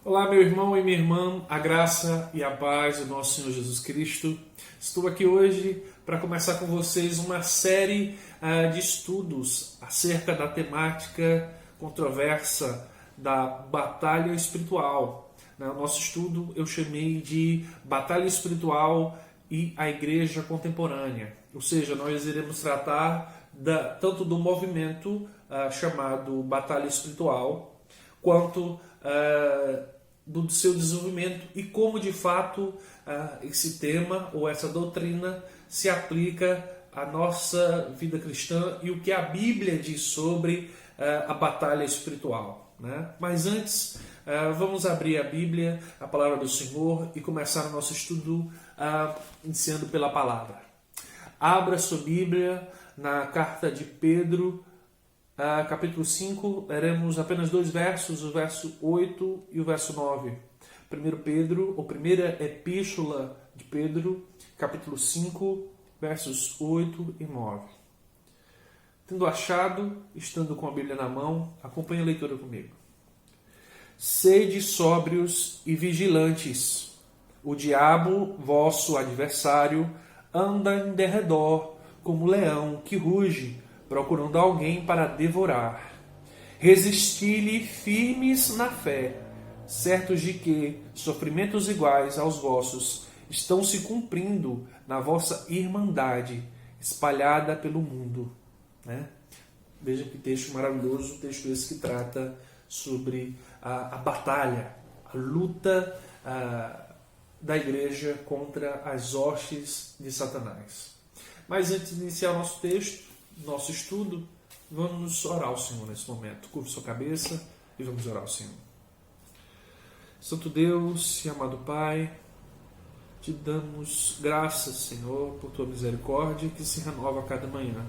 Olá, meu irmão e minha irmã, a graça e a paz do nosso Senhor Jesus Cristo. Estou aqui hoje para começar com vocês uma série de estudos acerca da temática controversa da batalha espiritual. O nosso estudo eu chamei de Batalha Espiritual e a Igreja Contemporânea. Ou seja, nós iremos tratar tanto do movimento chamado Batalha Espiritual, quanto do seu desenvolvimento e como de fato esse tema ou essa doutrina se aplica à nossa vida cristã e o que a Bíblia diz sobre a batalha espiritual, né? Mas antes, vamos abrir a Bíblia, a palavra do Senhor, e começar o nosso estudo iniciando pela palavra. Abra sua Bíblia na carta de Pedro, capítulo 5, leremos apenas dois versos, o verso 8 e o verso 9. 1 Pedro, ou primeira epístola de Pedro, capítulo 5, versos 8 e 9. Tendo achado, estando com a Bíblia na mão, acompanhe a leitura comigo. Sede sóbrios e vigilantes. O diabo, vosso adversário, anda em derredor, como leão que ruge, procurando alguém para devorar. Resisti-lhe firmes na fé, certos de que sofrimentos iguais aos vossos estão se cumprindo na vossa irmandade, espalhada pelo mundo. Né? Veja que texto maravilhoso, texto esse que trata sobre a batalha, a luta da igreja contra as hostes de Satanás. Mas antes de iniciar o nosso texto, nosso estudo, vamos orar ao Senhor nesse momento. Curva sua cabeça e vamos orar ao Senhor. Santo Deus e amado Pai, te damos graças, Senhor, por tua misericórdia que se renova a cada manhã.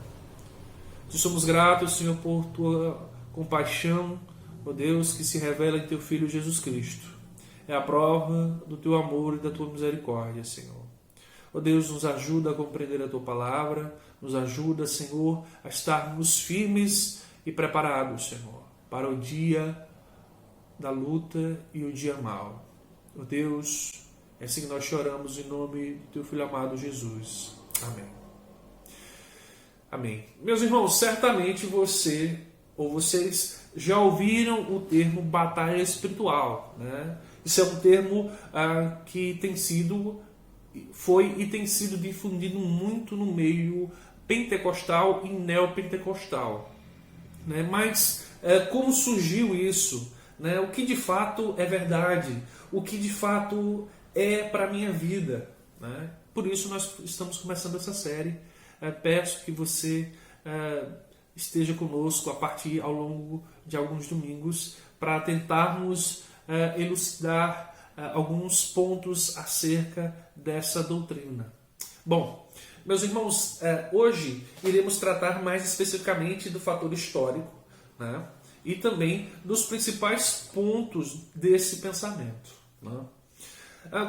Te somos gratos, Senhor, por tua compaixão, ó Deus, que se revela em teu Filho Jesus Cristo. É a prova do teu amor e da tua misericórdia, Senhor. Ó Deus, nos ajuda a compreender a tua palavra, nos ajuda, Senhor, a estarmos firmes e preparados, Senhor, para o dia da luta e o dia mau. Ó Deus, é assim que nós choramos em nome do teu Filho amado Jesus. Amém. Amém. Meus irmãos, certamente você ou vocês já ouviram o termo batalha espiritual, né? Isso é um termo que foi e tem sido difundido muito no meio pentecostal e neopentecostal. Né? Mas como surgiu isso? Né? O que de fato é verdade? O que de fato é para a minha vida? Né? Por isso nós estamos começando essa série. Peço que você esteja conosco a partir ao longo de alguns domingos para tentarmos elucidar alguns pontos acerca dessa doutrina. Bom, meus irmãos, hoje iremos tratar mais especificamente do fator histórico, né? E também dos principais pontos desse pensamento. Né?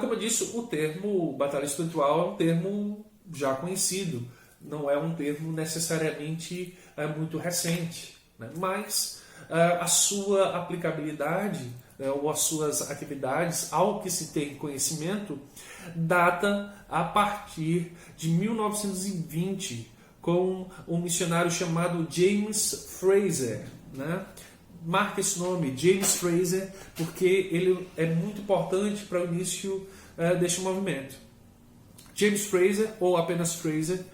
Como eu disse, o termo batalha espiritual é um termo já conhecido, não é um termo necessariamente muito recente, né? Mas a sua aplicabilidade ou as suas atividades, ao que se tem conhecimento, data a partir de 1920, com um missionário chamado James Fraser. Né? Marque esse nome, James Fraser, porque ele é muito importante para o início deste movimento. James Fraser, ou apenas Fraser,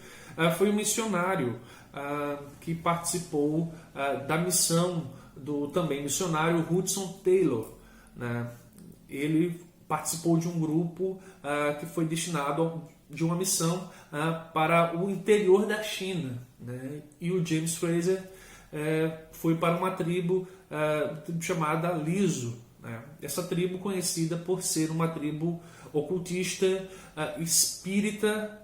foi um missionário que participou da missão do também missionário Hudson Taylor. Né? Ele participou de um grupo que foi destinado de uma missão para o interior da China. Né? E o James Fraser foi para uma tribo chamada Liso. Né? Essa tribo conhecida por ser uma tribo ocultista, espírita,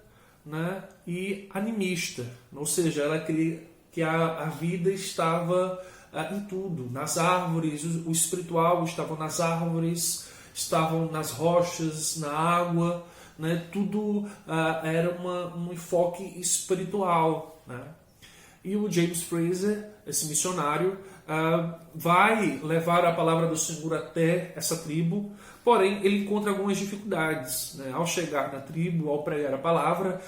né? E animista. Ou seja, ela queria que a vida estava em tudo, nas árvores, o espiritual estava nas árvores, estavam nas rochas, na água, né? Tudo era um enfoque espiritual. Né? E o James Fraser, esse missionário, vai levar a palavra do Senhor até essa tribo, porém ele encontra algumas dificuldades, né? Ao chegar na tribo, ao pregar a palavra,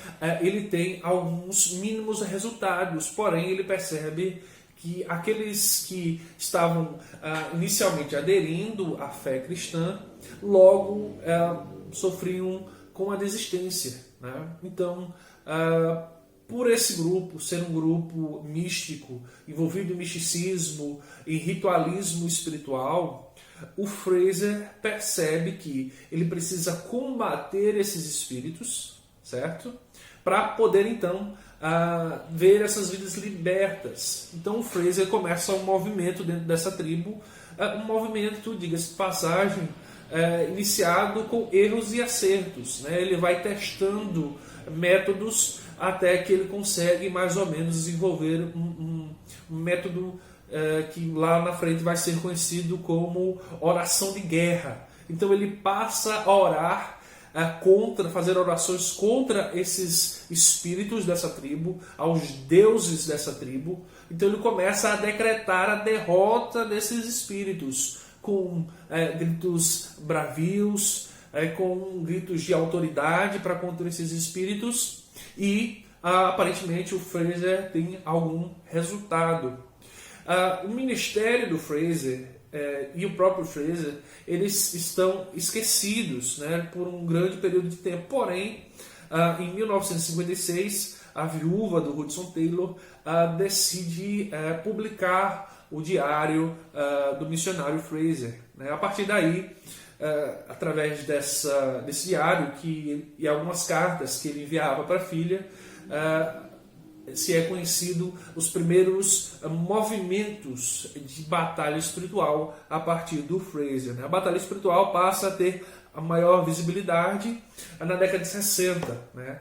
ele tem alguns mínimos resultados, porém ele percebe que aqueles que estavam inicialmente aderindo à fé cristã, logo sofriam com a desistência, né? Então, por esse grupo ser um grupo místico, envolvido em misticismo, em ritualismo espiritual, o Fraser percebe que ele precisa combater esses espíritos, certo? Para poder então ver essas vidas libertas. Então o Fraser começa um movimento dentro dessa tribo, um movimento, diga-se de passagem, iniciado com erros e acertos, né? Ele vai testando métodos até que ele consegue mais ou menos desenvolver um método que lá na frente vai ser conhecido como oração de guerra. Então ele passa a orar fazer orações contra esses espíritos dessa tribo, aos deuses dessa tribo. Então ele começa a decretar a derrota desses espíritos com gritos bravios, com gritos de autoridade para contra esses espíritos, e aparentemente o Fraser tem algum resultado. O ministério do Fraser e o próprio Fraser, eles estão esquecidos, né, por um grande período de tempo. Porém, em 1956, a viúva do Hudson Taylor decide publicar o diário do missionário Fraser, né? A partir daí, através desse diário e algumas cartas que ele enviava para a filha, se é conhecido os primeiros movimentos de batalha espiritual a partir do Fraser, né? A batalha espiritual passa a ter a maior visibilidade na década de 60, né?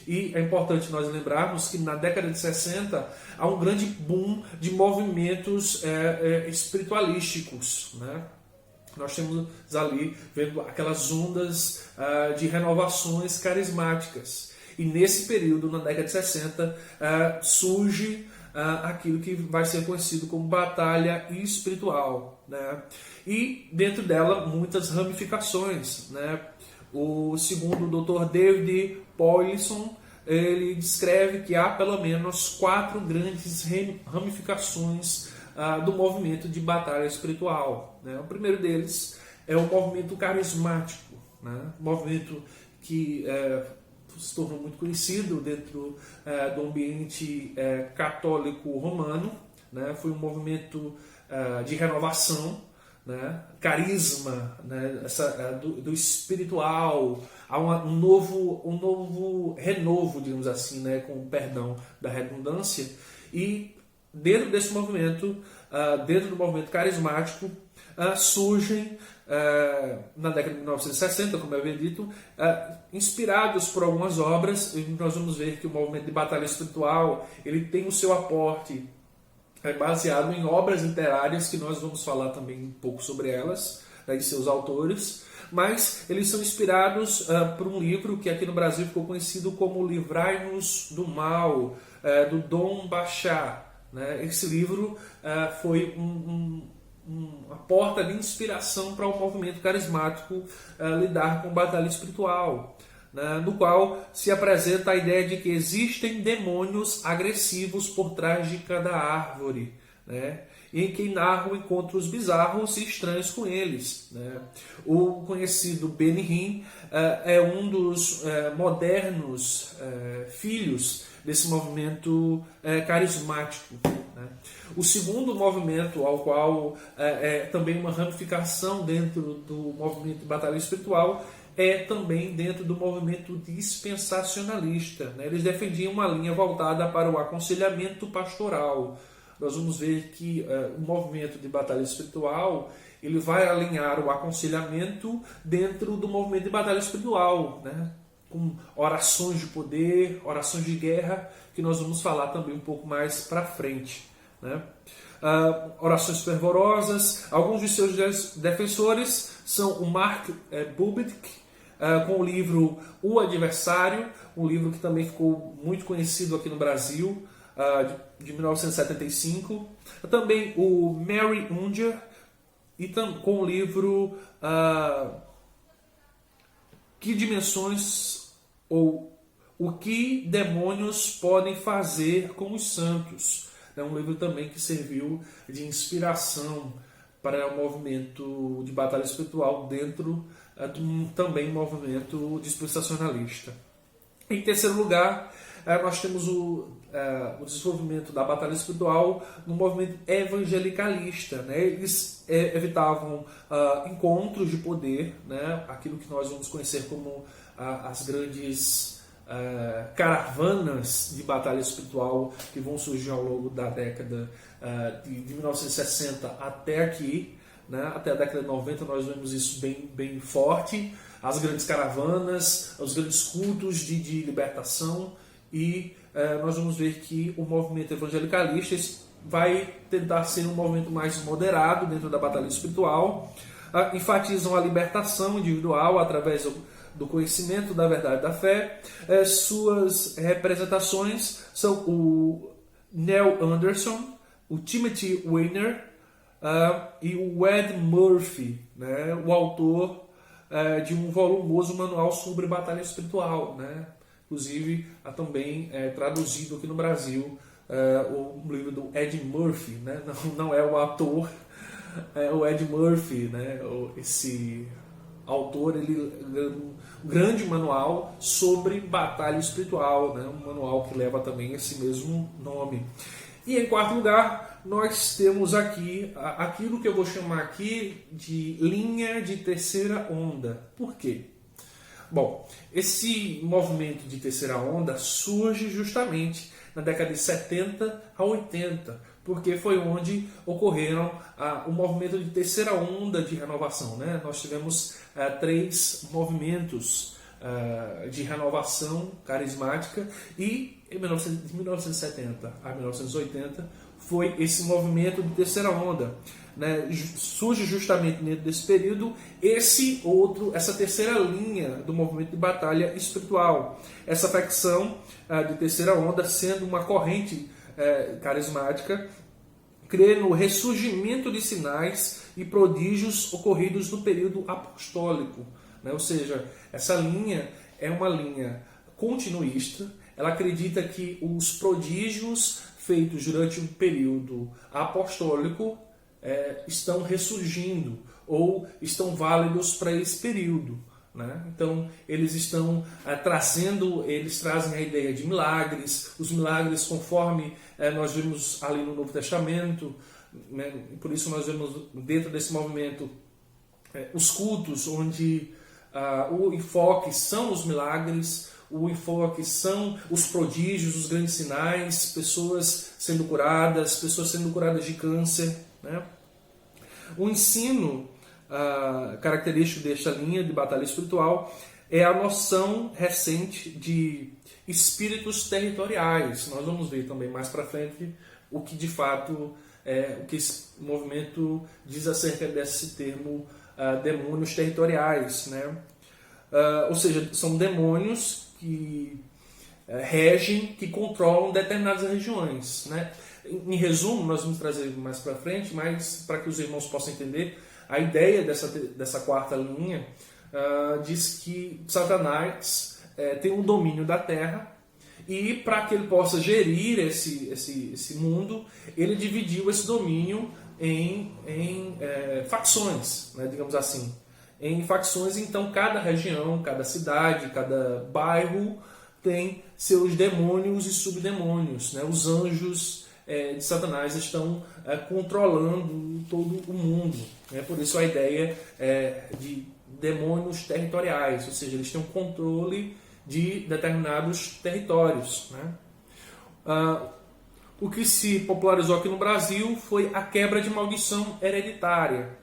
E é importante nós lembrarmos que na década de 60 há um grande boom de movimentos espiritualísticos, né? Nós temos ali vendo aquelas ondas de renovações carismáticas. E nesse período, na década de 60, surge aquilo que vai ser conhecido como batalha espiritual, né? E dentro dela, muitas ramificações, né? O segundo o Dr. David Powlison, ele descreve que há pelo menos 4 grandes ramificações do movimento de batalha espiritual, né? O primeiro deles é o movimento carismático, né? Um movimento que se tornou muito conhecido dentro do ambiente católico romano, né? Foi um movimento de renovação, né? Carisma, né? Do espiritual, há um novo renovo, digamos assim, né? Com o perdão da redundância. E dentro desse movimento, dentro do movimento carismático, surgem na década de 1960, como eu havia dito, inspirados por algumas obras. E nós vamos ver que o movimento de batalha espiritual ele tem o seu aporte baseado em obras literárias, que nós vamos falar também um pouco sobre elas, né, e seus autores, mas eles são inspirados por um livro que aqui no Brasil ficou conhecido como Livrai-nos do Mal, do Dom Bachar, né? Esse livro foi uma porta de inspiração para o movimento carismático lidar com batalha espiritual, né, no qual se apresenta a ideia de que existem demônios agressivos por trás de cada árvore, né, e em que narram encontros bizarros e estranhos com eles, né. O conhecido Benny Hinn é um dos modernos filhos desse movimento carismático, né. O segundo movimento, ao qual é também uma ramificação dentro do movimento de batalha espiritual, é também dentro do movimento dispensacionalista, né? Eles defendiam uma linha voltada para o aconselhamento pastoral. Nós vamos ver que o movimento de batalha espiritual ele vai alinhar o aconselhamento dentro do movimento de batalha espiritual, né? Com orações de poder, orações de guerra, que nós vamos falar também um pouco mais para frente, né? Orações fervorosas. Alguns de seus defensores são o Mark Bubick, com o livro O Adversário, um livro que também ficou muito conhecido aqui no Brasil, de 1975. Também o Mary Unger, e com o livro Que Dimensões ou O que Demônios Podem Fazer com os Santos. É um livro também que serviu de inspiração para o movimento de batalha espiritual dentro do também movimento dispensacionalista. Em terceiro lugar, nós temos o desenvolvimento da batalha espiritual no movimento evangelicalista. Né? Eles evitavam encontros de poder, né? Aquilo que nós vamos conhecer como as grandes caravanas de batalha espiritual que vão surgir ao longo da década de 1960 até aqui, né? Até a década de 90 nós vemos isso bem forte, as grandes caravanas, os grandes cultos de libertação, e nós vamos ver que o movimento evangelicalista vai tentar ser um movimento mais moderado dentro da batalha espiritual, enfatizam a libertação individual através do conhecimento da verdade da fé. Suas representações são o Neil Anderson, o Timothy Weiner e o Ed Murphy, né, o autor de um volumoso manual sobre batalha espiritual, né? Inclusive, há também traduzido aqui no Brasil o livro do Ed Murphy, né? Não é o ator, é o Ed Murphy, né? Esse autor, ele um grande manual sobre batalha espiritual, né? Um manual que leva também esse mesmo nome. E em quarto lugar, nós temos aqui aquilo que eu vou chamar aqui de linha de terceira onda. Por quê? Bom, esse movimento de terceira onda surge justamente na década de 70 a 80, porque foi onde ocorreram o movimento de terceira onda de renovação, né? Nós tivemos 3 movimentos de renovação carismática, e de 1970 a 1980 foi esse movimento de terceira onda, né? Surge justamente dentro desse período essa terceira linha do movimento de batalha espiritual, essa facção de terceira onda sendo uma corrente carismática, crê no ressurgimento de sinais e prodígios ocorridos no período apostólico, né? Ou seja, essa linha é uma linha continuista. Ela acredita que os prodígios feitos durante o período apostólico estão ressurgindo ou estão válidos para esse período, né? Então eles estão eles trazem a ideia de milagres, os milagres conforme nós vimos ali no Novo Testamento, né? Por isso nós vemos dentro desse movimento os cultos onde o enfoque são os milagres, o enfoque são os prodígios, os grandes sinais, pessoas sendo curadas de câncer, né? O ensino característico desta linha de batalha espiritual é a noção recente de espíritos territoriais. Nós vamos ver também mais para frente o que de fato o que esse movimento diz acerca desse termo demônios territoriais, né? Ou seja, são demônios que regem, que controlam determinadas regiões, né? Em resumo, nós vamos trazer mais para frente, mas para que os irmãos possam entender, a ideia dessa quarta linha diz que Satanás tem um domínio da terra, e para que ele possa gerir esse mundo, ele dividiu esse domínio em facções, né, digamos assim. Em facções, então cada região, cada cidade, cada bairro tem seus demônios e subdemônios, né? Os anjos de Satanás estão controlando todo o mundo, né? Por isso a ideia de demônios territoriais, ou seja, eles têm um controle de determinados territórios, né? O que se popularizou aqui no Brasil foi a quebra de maldição hereditária,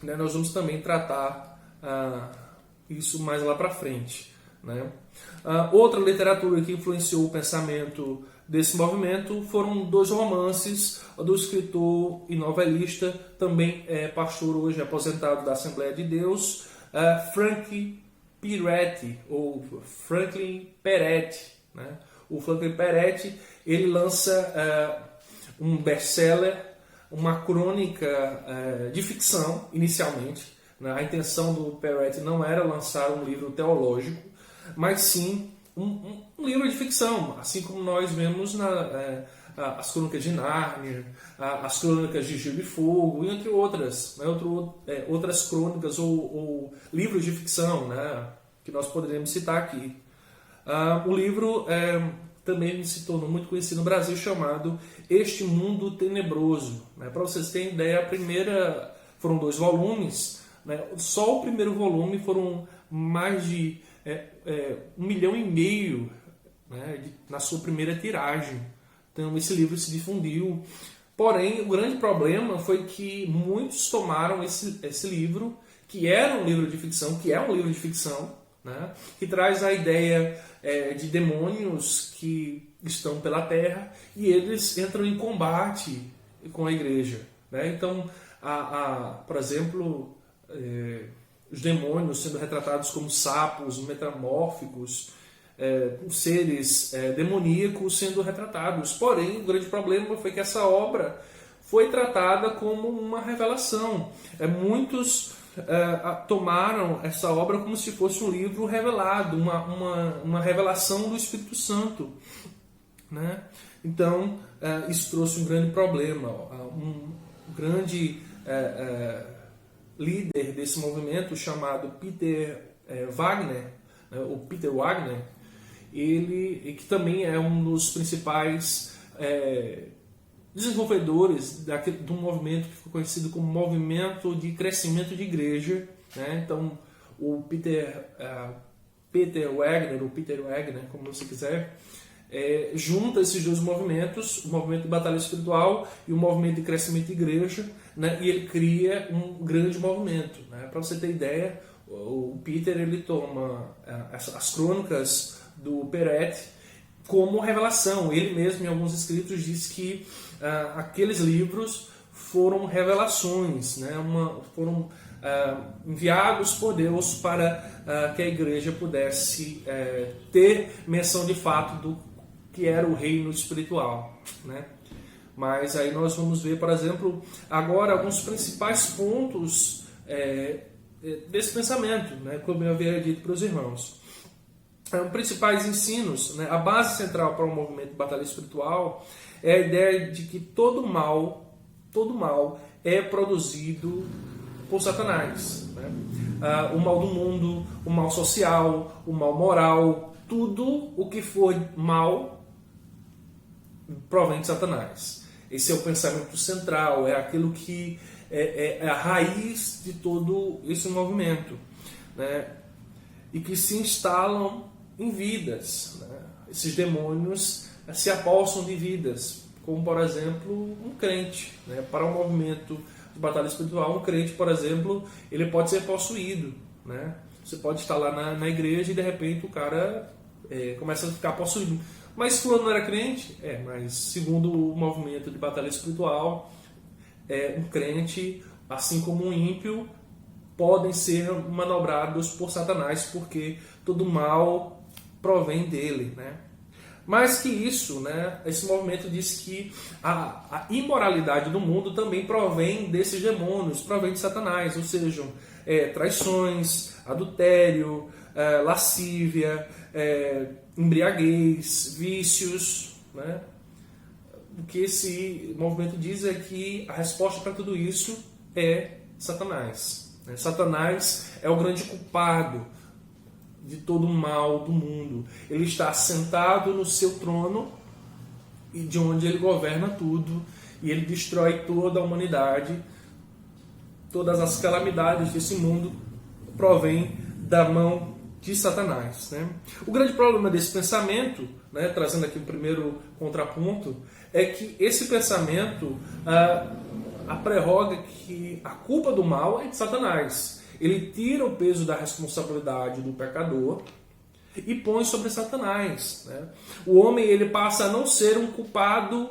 né? Nós vamos também tratar isso mais lá para frente, né? Outra literatura que influenciou o pensamento desse movimento foram 2 romances do escritor e novelista, também pastor hoje aposentado da Assembleia de Deus, Frank Peretti, ou Franklin Peretti, né? o Franklin Peretti, ele lança um best-seller, uma crônica de ficção, inicialmente. A intenção do Peretti não era lançar um livro teológico, mas sim um livro de ficção, assim como nós vemos as crônicas de Nárnia, as crônicas de Gelo e Fogo, e entre outras, né, outras crônicas ou livros de ficção, né, que nós poderíamos citar aqui. O livro também se tornou muito conhecido no Brasil, chamado Este Mundo Tenebroso. Né? Para vocês terem ideia, foram 2 volumes, né? Só o primeiro volume foram mais de 1,5 milhão, né, na sua primeira tiragem. Então esse livro se difundiu. Porém, o grande problema foi que muitos tomaram esse livro, que era um livro de ficção, né, que traz a ideia de demônios que estão pela terra e eles entram em combate com a igreja. Né? Então, por exemplo, os demônios sendo retratados como sapos metamórficos, seres demoníacos sendo retratados. Porém, o grande problema foi que essa obra foi tratada como uma revelação. Muitos tomaram essa obra como se fosse um livro revelado, uma revelação do Espírito Santo. Né? Então, isso trouxe um grande problema. Um grande líder desse movimento, chamado Peter Wagner, o Peter Wagner, ele que também é um dos principais desenvolvedores de um movimento que foi conhecido como movimento de crescimento de igreja. Né? Então, o Peter Wagner, ou Peter Wagner, como você quiser, junta esses 2 movimentos, o movimento de batalha espiritual e o movimento de crescimento de igreja, né? E ele cria um grande movimento. Né? Para você ter ideia, o Peter ele toma as crônicas do Peretti como revelação. Ele mesmo, em alguns escritos, diz que aqueles livros foram revelações, né? Foram enviados por Deus para que a igreja pudesse ter menção de fato do que era o reino espiritual. Né? Mas aí nós vamos ver, por exemplo, agora alguns principais pontos desse pensamento, né? Como eu havia dito para os irmãos. Principais ensinos, né? A base central para o movimento de batalha espiritual é a ideia de que todo mal é produzido por Satanás. Né? O mal do mundo, o mal social, o mal moral, tudo o que for mal provém de Satanás. Esse é o pensamento central, é aquilo que é a raiz de todo esse movimento, né? E que se instalam em vidas. Né? Esses demônios se apossam de vidas, como, por exemplo, um crente. Né? Para um movimento de batalha espiritual, um crente, por exemplo, ele pode ser possuído. Né? Você pode estar lá na igreja e, de repente, o cara começa a ficar possuído. Mas fulano não era crente? Mas segundo o movimento de batalha espiritual, um crente, assim como um ímpio, podem ser manobrados por Satanás, porque todo mal provém dele. Né? Mais que isso, né, esse movimento diz que a imoralidade do mundo também provém desses demônios, provém de Satanás, ou seja, traições, adultério, lascívia, embriaguez, vícios. Né? O que esse movimento diz é que a resposta para tudo isso é Satanás. Né? Satanás é o grande culpado de todo o mal do mundo. Ele está sentado no seu trono e de onde ele governa tudo, e ele destrói toda a humanidade. Todas as calamidades desse mundo provêm da mão de Satanás. Né? O grande problema desse pensamento, né, trazendo aqui o primeiro contraponto, é que esse pensamento prerroga que a culpa do mal é de Satanás. Ele tira o peso da responsabilidade do pecador e põe sobre Satanás. Né? O homem ele passa a não ser um culpado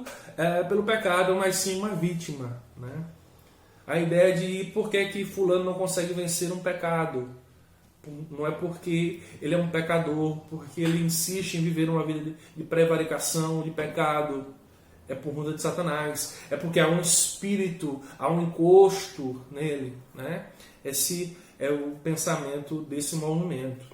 pelo pecado, mas sim uma vítima. Né? A ideia de por que fulano não consegue vencer um pecado. não é porque ele é um pecador, porque ele insiste em viver uma vida de prevaricação, de pecado. É por conta de Satanás. É porque há um espírito, há um encosto nele. Né? Esse é o pensamento desse movimento.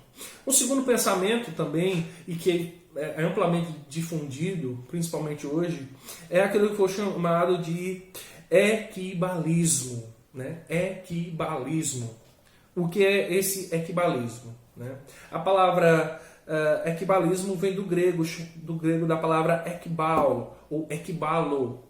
Um segundo pensamento também, e que é amplamente difundido, principalmente hoje, é aquilo que foi chamado de equibalismo. Né? Equibalismo. O que é esse equibalismo? Né? A palavra equibalismo vem do grego da palavra ekbal, ou ekbalo,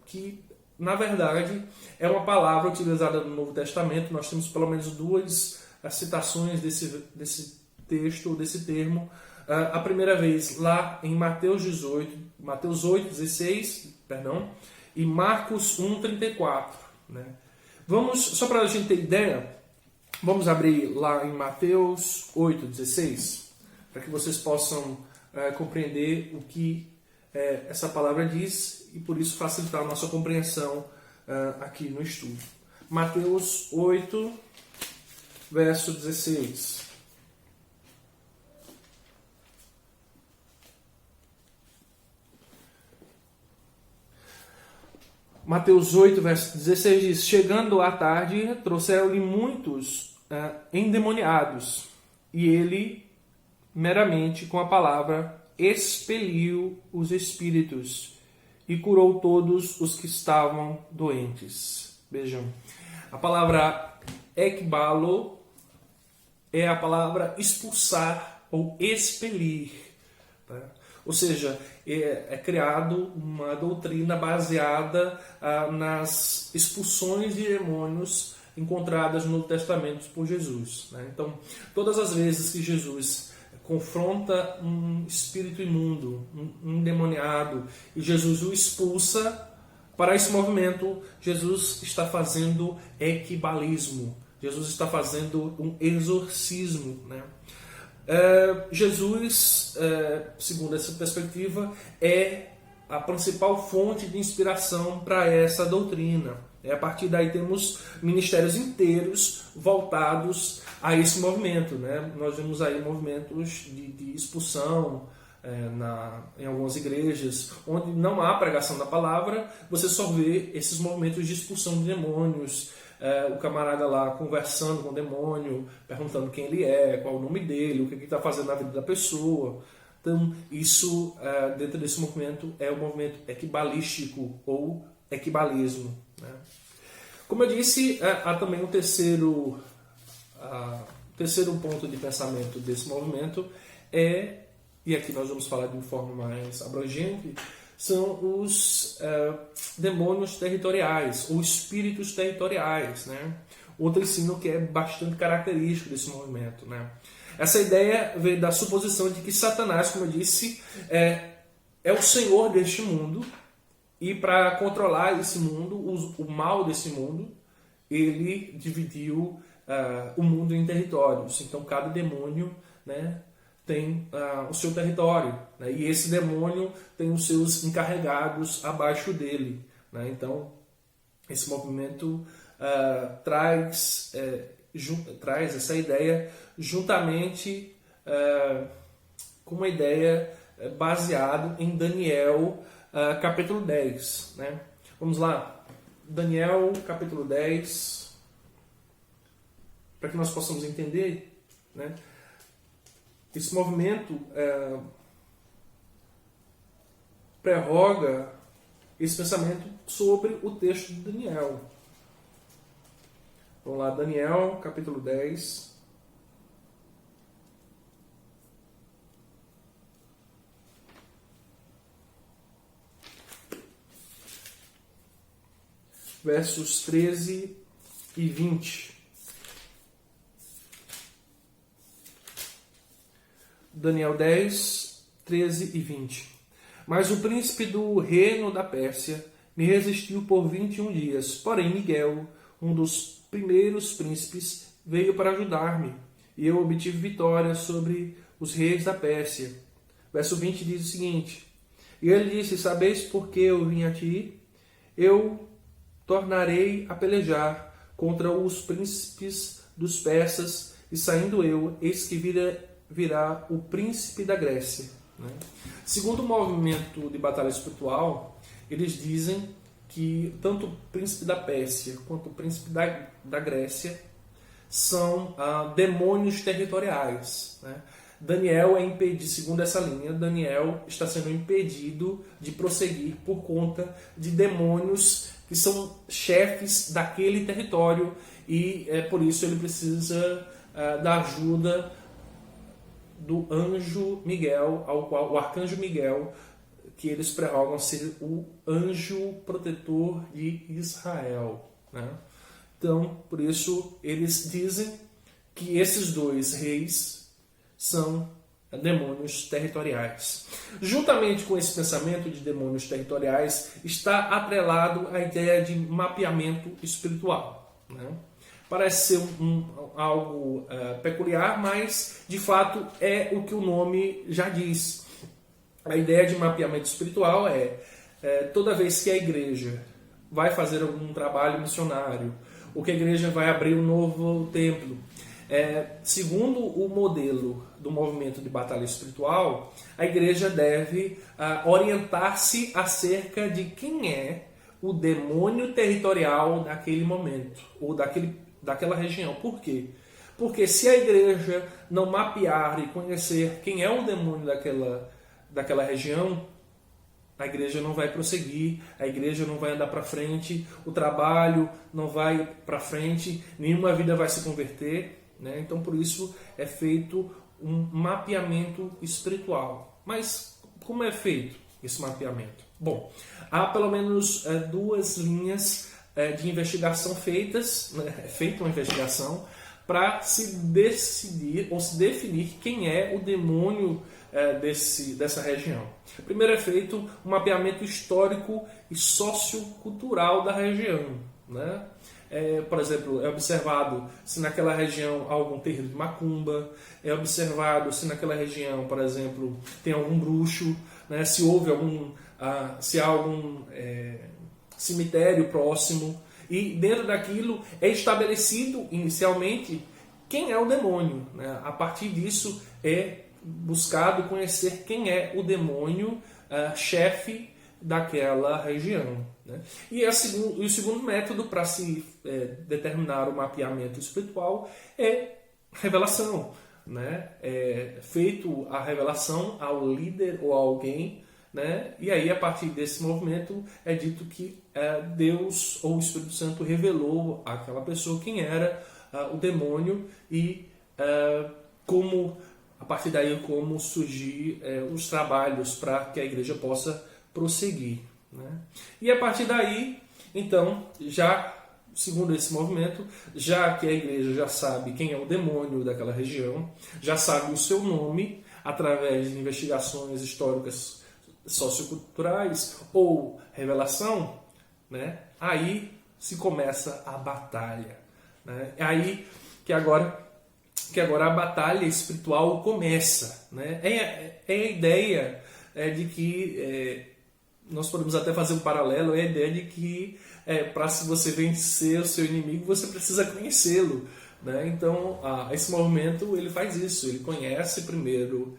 que na verdade é uma palavra utilizada no Novo Testamento. Nós temos pelo menos duas citações desse texto, desse termo. A primeira vez lá em Mateus 8:16, e Marcos 1:34. Né? Só para a gente ter ideia, vamos abrir lá em Mateus 8:16, para que vocês possam compreender o que essa palavra diz e por isso facilitar a nossa compreensão aqui no estudo. Mateus 8, verso 16. Mateus 8, verso 16 diz: chegando à tarde, trouxeram-lhe muitos endemoniados, e ele, meramente com a palavra, expeliu os espíritos e curou todos os que estavam doentes. Vejam, a palavra ekbalo é a palavra expulsar ou expelir. Tá? Ou seja, é criado uma doutrina baseada nas expulsões de demônios encontradas no Novo Testamento por Jesus. Né? Então, todas as vezes que Jesus confronta um espírito imundo, um endemoniado, e Jesus o expulsa, para esse movimento, Jesus está fazendo equibalismo. Jesus está fazendo um exorcismo. Né? Jesus, segundo essa perspectiva, é a principal fonte de inspiração para essa doutrina. A partir daí temos ministérios inteiros voltados a esse movimento. Né? Nós vemos aí movimentos de expulsão em algumas igrejas, onde não há pregação da palavra, você só vê esses movimentos de expulsão de demônios. O camarada lá conversando com o demônio, perguntando quem ele é, qual o nome dele, o que ele está fazendo na vida da pessoa. Então, isso, dentro desse movimento, é o movimento equibalístico ou equibalismo. Né? Como eu disse, há também um terceiro ponto de pensamento desse movimento, e aqui nós vamos falar de uma forma mais abrangente, são os demônios territoriais, ou espíritos territoriais. Né? Outro ensino que é bastante característico desse movimento. Né? Essa ideia vem da suposição de que Satanás, como eu disse, é o senhor deste mundo, e para controlar esse mundo, o mal desse mundo, ele dividiu o mundo em territórios. Então cada demônio, né, tem o seu território, né? E esse demônio tem os seus encarregados abaixo dele. Né? Então, esse movimento traz essa ideia juntamente com uma ideia baseada em Daniel capítulo 10. Né? Vamos lá, Daniel capítulo 10, para que nós possamos entender, né? Esse movimento prerroga esse pensamento sobre o texto de Daniel. Vamos lá, Daniel, capítulo 10. Versos 13 e 20. Daniel 10, 13 e 20. Mas o príncipe do reino da Pérsia me resistiu por 21 dias. Porém, Miguel, um dos primeiros príncipes, veio para ajudar-me, e eu obtive vitória sobre os reis da Pérsia. Verso 20 diz o seguinte: e ele disse: sabeis por que eu vim a ti? Eu tornarei a pelejar contra os príncipes dos persas e saindo eu, eis que virá o príncipe da Grécia. Né? Segundo o movimento de batalha espiritual, eles dizem que tanto o príncipe da Pérsia quanto o príncipe da Grécia são demônios territoriais. Né? Daniel é impedido, segundo essa linha, Daniel está sendo impedido de prosseguir por conta de demônios que são chefes daquele território, e por isso ele precisa da ajuda do anjo Miguel, ao qual o arcanjo Miguel, que eles prerrogam ser o anjo protetor de Israel. Né? Então, por isso, eles dizem que esses dois reis são demônios territoriais. Juntamente com esse pensamento de demônios territoriais, está atrelado a ideia de mapeamento espiritual. Né? Parece ser algo peculiar, mas, de fato, é o que o nome já diz. A ideia de mapeamento espiritual é toda vez que a igreja vai fazer algum trabalho missionário, ou que a igreja vai abrir um novo templo, segundo o modelo do movimento de batalha espiritual, a igreja deve orientar-se acerca de quem é o demônio territorial daquele momento, ou daquela região. Por quê? Porque se a igreja não mapear e conhecer quem é o demônio daquela região, a igreja não vai prosseguir, a igreja não vai andar para frente, o trabalho não vai para frente, nenhuma vida vai se converter. Né? Então, por isso, é feito um mapeamento espiritual. Mas como é feito esse mapeamento? Bom, há pelo menos duas linhas de investigação feitas, né? Feita uma investigação para se decidir ou se definir quem é o demônio dessa região. Primeiro é feito um mapeamento histórico e sociocultural da região. Né? Por exemplo, é observado se naquela região há algum terreiro de macumba, é observado se naquela região, por exemplo, tem algum bruxo, né? Se há algum cemitério próximo, e dentro daquilo é estabelecido inicialmente quem é o demônio. Né? A partir disso é buscado conhecer quem é o demônio chefe daquela região. Né? E o segundo método para se determinar o mapeamento espiritual é revelação. Né? É feito a revelação ao líder ou a alguém, né? E aí, a partir desse movimento, é dito que Deus ou o Espírito Santo revelou àquela pessoa quem era o demônio e a partir daí, como surgir os trabalhos para que a igreja possa prosseguir. Né? E a partir daí, então, já segundo esse movimento, já que a igreja já sabe quem é o demônio daquela região, já sabe o seu nome através de investigações históricas socioculturais ou revelação, né? Aí se começa a batalha. Né? É aí que agora a batalha espiritual começa. Né? É a ideia de que nós podemos até fazer um paralelo, é a ideia de que para se você vencer o seu inimigo, você precisa conhecê-lo. Né? Então, esse movimento ele faz isso, ele conhece primeiro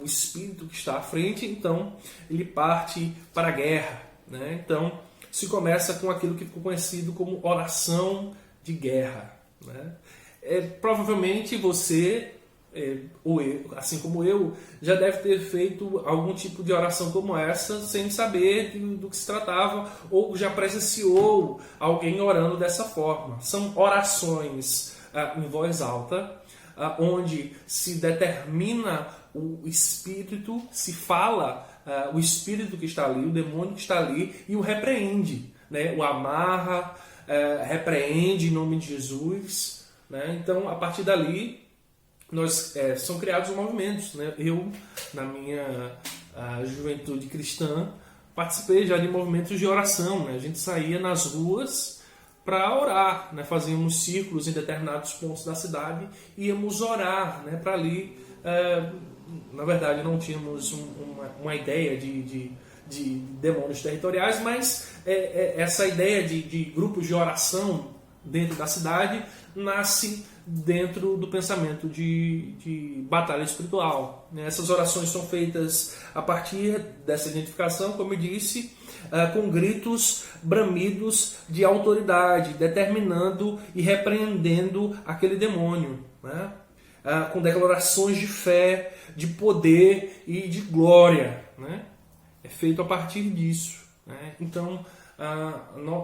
o espírito que está à frente, então ele parte para a guerra. Né? Então, se começa com aquilo que ficou conhecido como oração de guerra. Né? Provavelmente você, ou eu, assim como eu, já deve ter feito algum tipo de oração como essa sem saber do que se tratava, ou já presenciou alguém orando dessa forma. São orações em voz alta, onde se determina o espírito, se fala o espírito que está ali, o demônio que está ali, e o repreende, né? O amarra, repreende em nome de Jesus. Né? Então, a partir dali, são criados movimentos. Né? Eu, na minha juventude cristã, participei já de movimentos de oração. Né? A gente saía nas ruas para orar, né? Fazíamos círculos em determinados pontos da cidade e íamos orar, né? Para ali. Na verdade, não tínhamos uma ideia de demônios territoriais, mas essa ideia de grupos de oração dentro da cidade nasce dentro do pensamento de batalha espiritual. Essas orações são feitas a partir dessa identificação, como eu disse, com gritos, bramidos de autoridade, determinando e repreendendo aquele demônio, né? Com declarações de fé, de poder e de glória, né? É feito a partir disso, né? Então,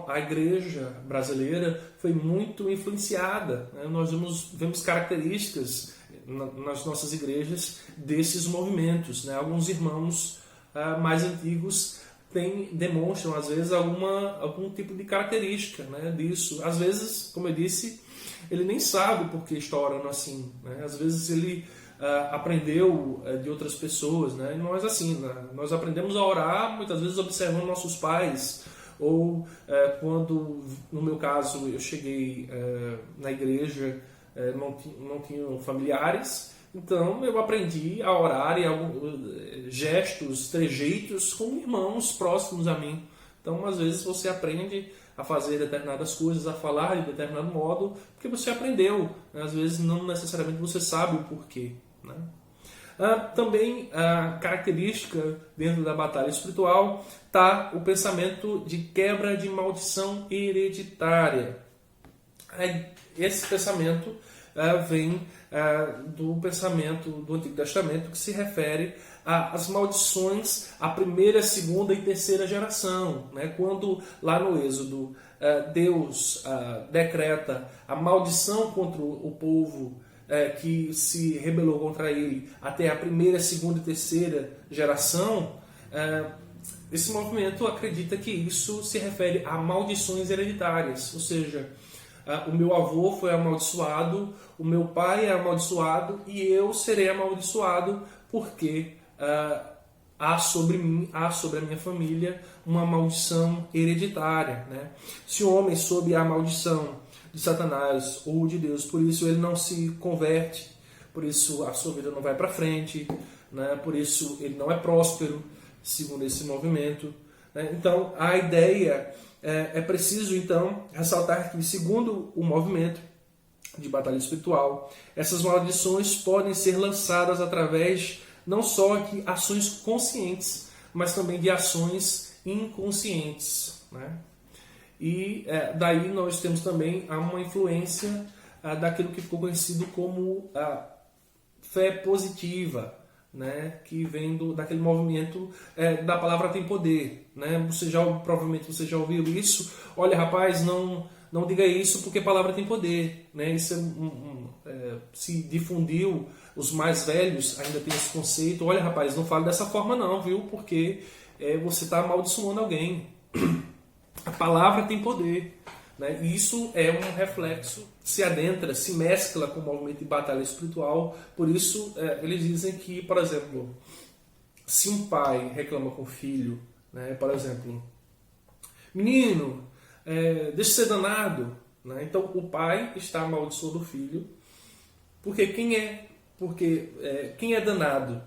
a igreja brasileira foi muito influenciada, né? Nós vemos características nas nossas igrejas desses movimentos, né? Alguns irmãos mais antigos demonstram, às vezes, algum tipo de característica, né, disso. Às vezes, como eu disse, ele nem sabe por que está orando assim, né? Às vezes ele aprendeu de outras pessoas, né? E nós assim, né? Nós aprendemos a orar muitas vezes observando nossos pais, ou quando, no meu caso, eu cheguei na igreja, não tinham familiares, então eu aprendi a orar em gestos, trejeitos com irmãos próximos a mim. Então, às vezes, você aprende a fazer determinadas coisas, a falar de determinado modo, porque você aprendeu, né? Às vezes, não necessariamente você sabe o porquê, né? Também a característica dentro da batalha espiritual está o pensamento de quebra de maldição hereditária. Esse pensamento vem do pensamento do Antigo Testamento, que se refere às maldições à primeira, segunda e terceira geração, né? Quando lá no Êxodo Deus decreta a maldição contra o povo que se rebelou contra ele até a primeira, segunda e terceira geração, esse movimento acredita que isso se refere a maldições hereditárias, ou seja, o meu avô foi amaldiçoado, o meu pai é amaldiçoado e eu serei amaldiçoado porque há sobre mim, há sobre a minha família uma maldição hereditária, né? Se o homem sob a maldição de Satanás ou de Deus, por isso ele não se converte, por isso a sua vida não vai para frente, né? Por isso ele não é próspero, segundo esse movimento, né? Então a ideia é preciso então ressaltar que, segundo o movimento de batalha espiritual, essas maldições podem ser lançadas através não só de ações conscientes, mas também de ações inconscientes, né? E daí nós temos também uma influência daquilo que ficou conhecido como a fé positiva, né? Que vem daquele movimento da palavra tem poder, né? Provavelmente você já ouviu isso. Olha, rapaz, não diga isso porque a palavra tem poder, né? Isso se difundiu. Os mais velhos ainda têm esse conceito. Olha, rapaz, não fale dessa forma não, viu? Porque você está amaldiçoando alguém. A palavra tem poder, né? E isso é um reflexo, se adentra, se mescla com o movimento de batalha espiritual. Por isso, eles dizem que, por exemplo, se um pai reclama com o filho, né? Por exemplo, menino, deixa de ser danado, né? Então o pai está amaldiçoando o filho, porque quem é danado?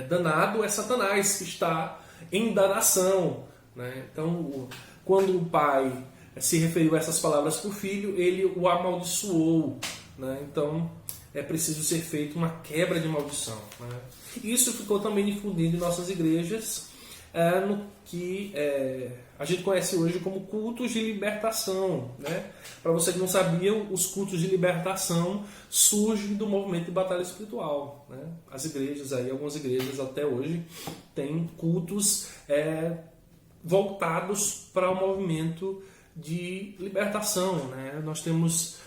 Danado é Satanás, que está em danação, né? Então, quando o pai se referiu a essas palavras para o filho, ele o amaldiçoou, né? Então, é preciso ser feita uma quebra de maldição, né? Isso ficou também difundido em nossas igrejas, no que a gente conhece hoje como cultos de libertação, né? Para você que não sabia, os cultos de libertação surgem do movimento de batalha espiritual, né? As igrejas, algumas igrejas até hoje, têm cultos voltados para o movimento de libertação, né? Nós temos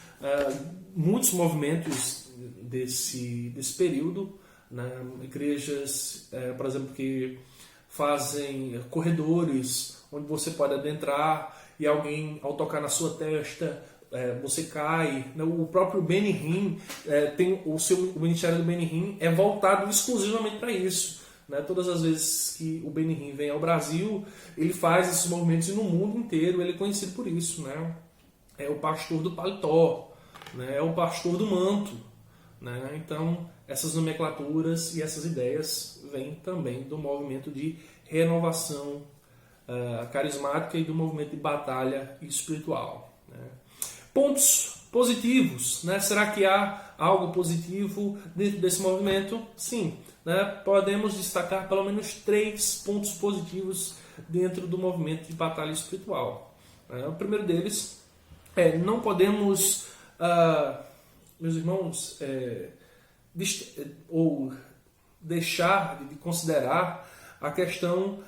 muitos movimentos desse período, né? Igrejas, por exemplo, que fazem corredores onde você pode adentrar e alguém, ao tocar na sua testa, você cai. O próprio Benny Hinn, o ministério do Benny Hinn é voltado exclusivamente para isso, né? Todas as vezes que o Benny Hinn vem ao Brasil, ele faz esses movimentos e no mundo inteiro ele é conhecido por isso, né? É o pastor do paletó, né? É o pastor do manto, né? Então, essas nomenclaturas e essas ideias vêm também do movimento de renovação carismática e do movimento de batalha espiritual, né? Pontos positivos, né? Será que há algo positivo dentro desse movimento? Sim, né? Podemos destacar pelo menos 3 pontos positivos dentro do movimento de batalha espiritual. O primeiro deles é: não podemos, meus irmãos, ou deixar de considerar a questão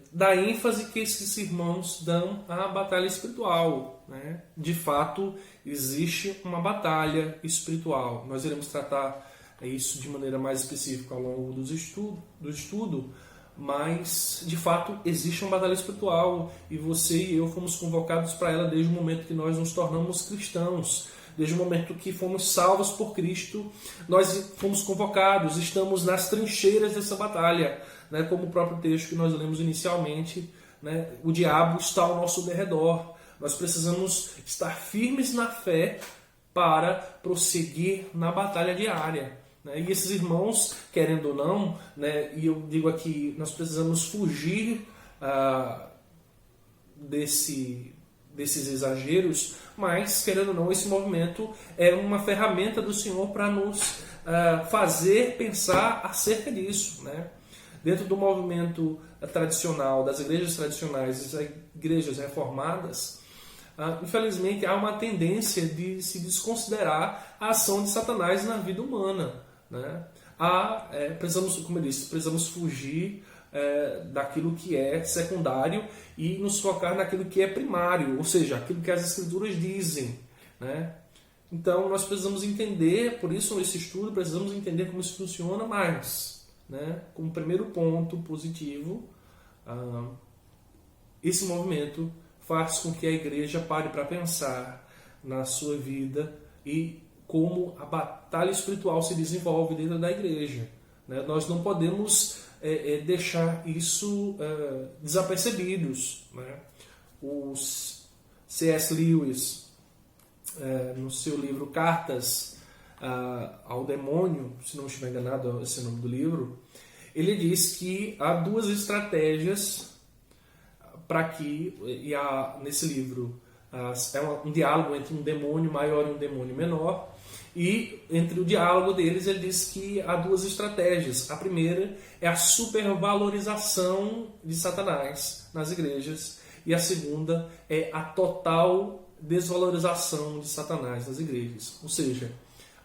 da ênfase que esses irmãos dão à batalha espiritual, né? De fato, existe uma batalha espiritual. Nós iremos tratar isso de maneira mais específica ao longo do estudo, mas, de fato, existe uma batalha espiritual e você e eu fomos convocados para ela desde o momento que nós nos tornamos cristãos. Desde o momento que fomos salvos por Cristo, nós fomos convocados, estamos nas trincheiras dessa batalha, né? Como o próprio texto que nós lemos inicialmente, né? O diabo está ao nosso derredor. Nós precisamos estar firmes na fé para prosseguir na batalha diária, né? E esses irmãos, querendo ou não, né? E eu digo aqui, nós precisamos fugir desses exageros, mas, querendo ou não, esse movimento é uma ferramenta do Senhor para nos fazer pensar acerca disso, né? Dentro do movimento tradicional, das igrejas tradicionais, das igrejas reformadas, infelizmente há uma tendência de se desconsiderar a ação de Satanás na vida humana, né? Precisamos, como eu disse, precisamos fugir daquilo que é secundário e nos focar naquilo que é primário, ou seja, aquilo que as Escrituras dizem, né? Então nós precisamos entender, por isso nesse estudo precisamos entender como isso funciona mais, né? Como primeiro ponto positivo, esse movimento faz com que a igreja pare para pensar na sua vida e como a batalha espiritual se desenvolve dentro da igreja, né? Nós não podemos deixar isso desapercebidos, né? O C.S. Lewis, no seu livro Cartas ao Demônio, se não estiver enganado, esse é o nome do livro, ele diz que há 2 estratégias para que, nesse livro, é um diálogo entre um demônio maior e um demônio menor, e entre o diálogo deles ele diz que há 2 estratégias. A primeira é a supervalorização de Satanás nas igrejas, e a segunda é a total desvalorização de Satanás nas igrejas. Ou seja,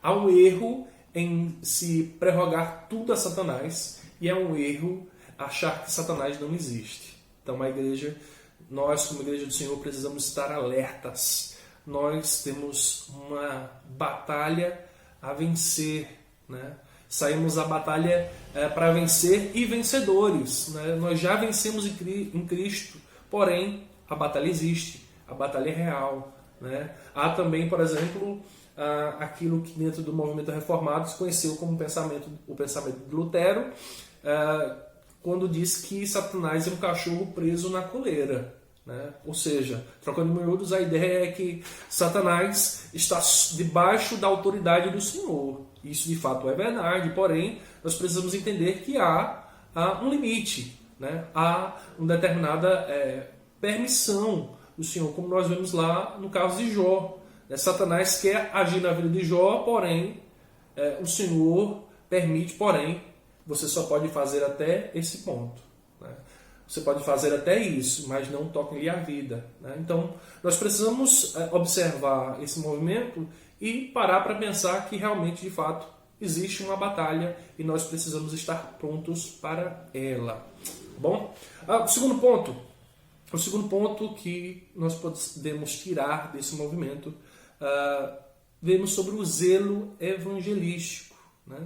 há um erro em se prerrogar tudo a Satanás, e é um erro achar que Satanás não existe. Então nós como igreja do Senhor precisamos estar alertas. Nós temos uma batalha a vencer, né? Saímos da batalha para vencer e vencedores, né? Nós já vencemos em Cristo, porém a batalha existe, a batalha é real, né? Há também, por exemplo, aquilo que dentro do movimento reformado se conheceu como o pensamento de Lutero, quando diz que Satanás é um cachorro preso na coleira, né? Ou seja, trocando em miúdos, a ideia é que Satanás está debaixo da autoridade do Senhor. Isso de fato é verdade, porém nós precisamos entender que há um limite, né? Há uma determinada permissão do Senhor, como nós vemos lá no caso de Jó. Satanás quer agir na vida de Jó, porém o Senhor permite, porém você só pode fazer até esse ponto, né? Você pode fazer até isso, mas não toque-lhe a vida, né? Então, nós precisamos observar esse movimento e parar para pensar que realmente, de fato, existe uma batalha e nós precisamos estar prontos para ela. Bom, o segundo ponto que nós podemos tirar desse movimento, vemos sobre o zelo evangelístico, né?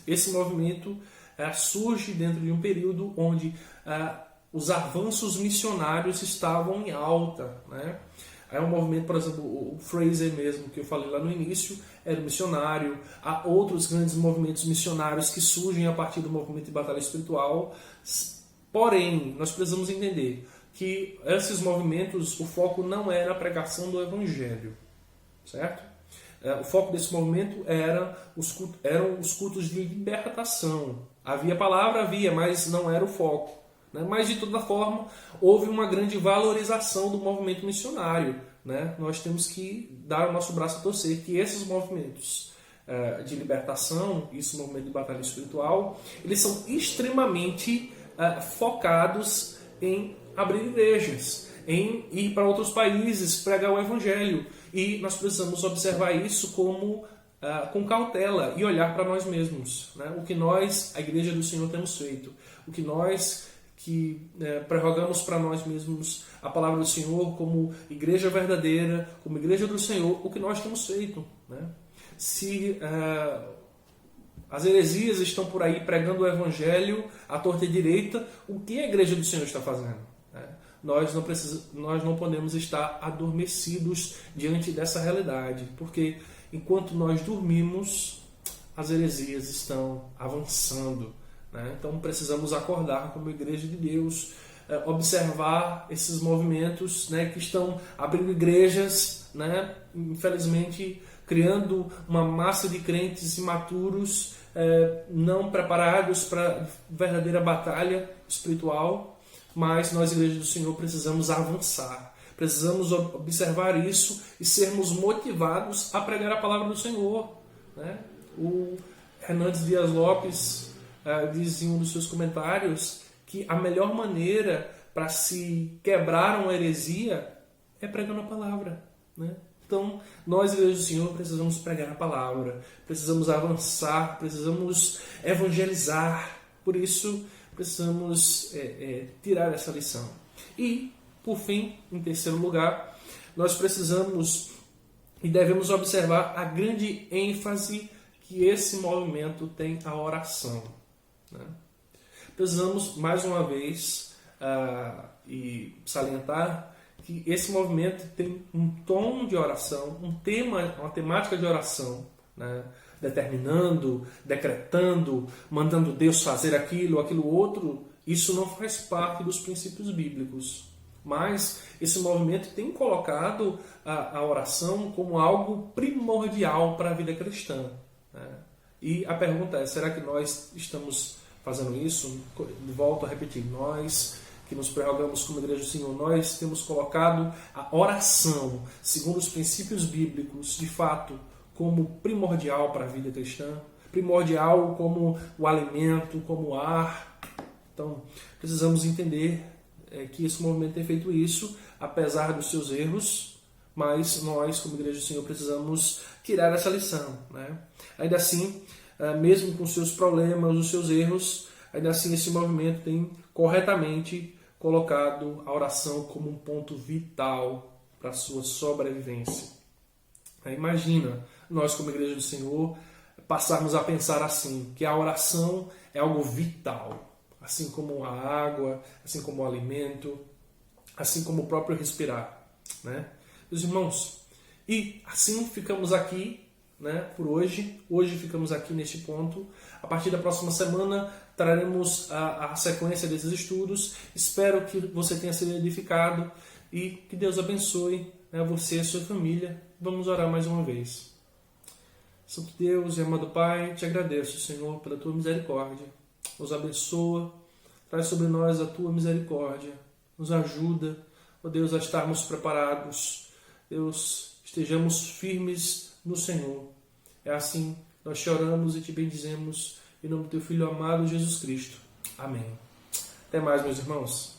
Esse movimento surge dentro de um período onde os avanços missionários estavam em alta, né? É um movimento, por exemplo, o Fraser mesmo, que eu falei lá no início, era missionário. Há outros grandes movimentos missionários que surgem a partir do movimento de batalha espiritual. Porém, nós precisamos entender que esses movimentos, o foco não era a pregação do Evangelho, certo? O foco desse movimento eram os cultos de libertação. Havia palavra, mas não era o foco. Mas, de toda forma, houve uma grande valorização do movimento missionário. né, nós temos que dar o nosso braço a torcer, que esses movimentos de libertação, esse movimento de batalha espiritual, eles são extremamente focados em abrir igrejas, em ir para outros países, pregar o Evangelho. E nós precisamos observar isso com cautela e olhar para nós mesmos, né? O que nós, a Igreja do Senhor, temos feito, o que nós que prerrogamos para nós mesmos a palavra do Senhor como igreja verdadeira, como igreja do Senhor, o que nós temos feito, né? Se as heresias estão por aí pregando o Evangelho à torta e direita, o que a igreja do Senhor está fazendo? Nós não podemos estar adormecidos diante dessa realidade, porque enquanto nós dormimos, as heresias estão avançando, né? Então precisamos acordar como igreja de Deus, observar esses movimentos, né, que estão abrindo igrejas, né, infelizmente criando uma massa de crentes imaturos, não preparados para verdadeira batalha espiritual. Mas nós, Igreja do Senhor, precisamos avançar, precisamos observar isso e sermos motivados a pregar a palavra do Senhor, né? O Hernandes Dias Lopes diz em um dos seus comentários que a melhor maneira para se quebrar uma heresia é pregando a palavra, né? Então, nós, Igreja do Senhor, precisamos pregar a palavra, precisamos avançar, precisamos evangelizar. Por isso, precisamos tirar essa lição. E, por fim, em terceiro lugar, nós precisamos e devemos observar a grande ênfase que esse movimento tem à oração, né? Precisamos, mais uma vez, e salientar que esse movimento tem um tom de oração, uma temática de oração, né? Determinando, decretando, mandando Deus fazer aquilo outro. Isso não faz parte dos princípios bíblicos. Mas esse movimento tem colocado a oração como algo primordial para a vida cristã, né? E a pergunta é, será que nós estamos fazendo isso? Volto a repetir, nós que nos prerrogamos como Igreja do Senhor, nós temos colocado a oração, segundo os princípios bíblicos, de fato, como primordial para a vida cristã, primordial como o alimento, como o ar. Então, precisamos entender que esse movimento tem feito isso, apesar dos seus erros, mas nós, como Igreja do Senhor, precisamos tirar essa lição, né? Ainda assim, mesmo com seus problemas, os seus erros, ainda assim esse movimento tem corretamente colocado a oração como um ponto vital para a sua sobrevivência. Imagina nós, como Igreja do Senhor, passarmos a pensar assim, que a oração é algo vital, assim como a água, assim como o alimento, assim como o próprio respirar, né? Meus irmãos, e assim ficamos aqui, né, por hoje. Hoje ficamos aqui neste ponto. A partir da próxima semana traremos a sequência desses estudos. Espero que você tenha sido edificado e que Deus abençoe, né, você e a sua família. Vamos orar mais uma vez. Santo Deus e amado Pai, te agradeço, Senhor, pela tua misericórdia. Nos abençoa, traz sobre nós a tua misericórdia. Nos ajuda, ó Deus, a estarmos preparados. Deus, estejamos firmes no Senhor. É assim que nós choramos e te bendizemos em nome do teu Filho amado Jesus Cristo. Amém. Até mais, meus irmãos.